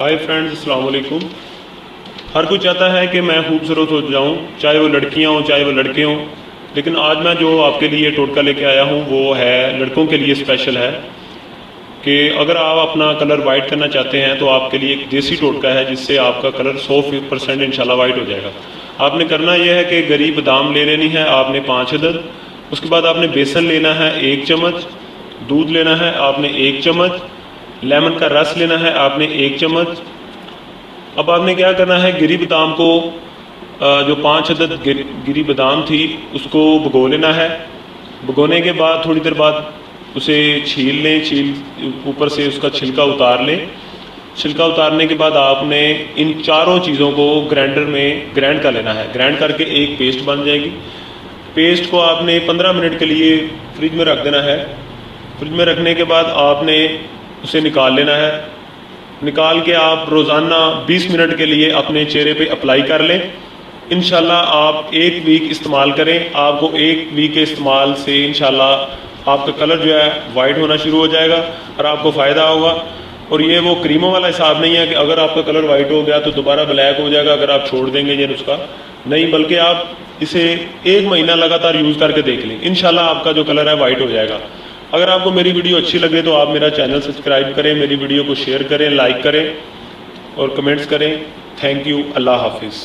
High friends, السلام علیکم۔ ہر کوئی چاہتا ہے کہ میں خوبصورت ہو جاؤں، چاہے وہ لڑکیاں ہوں چاہے وہ لڑکے ہوں، لیکن آج میں جو آپ کے لیے ٹوٹکا لے کے آیا ہوں وہ ہے لڑکوں کے لیے اسپیشل ہے کہ اگر آپ اپنا کلر وائٹ کرنا چاہتے ہیں تو آپ کے لیے ایک دیسی ٹوٹکا ہے جس سے آپ کا کلر 100% انشاءاللہ وائٹ ہو جائے گا۔ آپ نے کرنا یہ ہے کہ گری بادام لے لینی ہے آپ نے 5 عدد، اس کے بعد آپ نے بیسن لینا ہے 1 چمچ، دودھ لینا ہے آپ نے 1 چمچ، لیمن کا رس لینا ہے آپ نے 1 چمچ۔ اب آپ نے کیا کرنا ہے، گری بادام کو جو 5 عدد گری بادام تھی اس کو بھگو لینا ہے۔ بھگونے کے بعد تھوڑی دیر بعد اسے چھیل لیں، اوپر سے اس کا چھلکا اتار لیں۔ چھلکا اتارنے کے بعد آپ نے ان چاروں چیزوں کو گرائنڈر میں گرائنڈ کر لینا ہے۔ گرائنڈ کر کے ایک پیسٹ بن جائے گی۔ پیسٹ کو آپ نے 15 منٹ کے لیے فریج میں رکھ دینا ہے۔ فریج میں رکھنے کے بعد آپ نے اسے نکال لینا ہے۔ نکال کے آپ روزانہ 20 منٹ کے لیے اپنے چہرے پہ اپلائی کر لیں۔ انشاءاللہ آپ 1 ویک استعمال کریں، آپ کو 1 ویک کے استعمال سے انشاءاللہ آپ کا کلر جو ہے وائٹ ہونا شروع ہو جائے گا اور آپ کو فائدہ ہوگا۔ اور یہ وہ کریموں والا حساب نہیں ہے کہ اگر آپ کا کلر وائٹ ہو گیا تو دوبارہ بلیک ہو جائے گا اگر آپ چھوڑ دیں گے یہ نسخہ، نہیں، بلکہ آپ اسے 1 مہینہ لگاتار یوز کر کے دیکھ لیں، انشاءاللہ آپ کا جو کلر ہے وائٹ ہو جائے گا۔ اگر آپ کو میری ویڈیو اچھی لگے تو آپ میرا چینل سبسکرائب کریں، میری ویڈیو کو شیئر کریں، لائک کریں اور کمنٹس کریں۔ تھینک یو، اللہ حافظ۔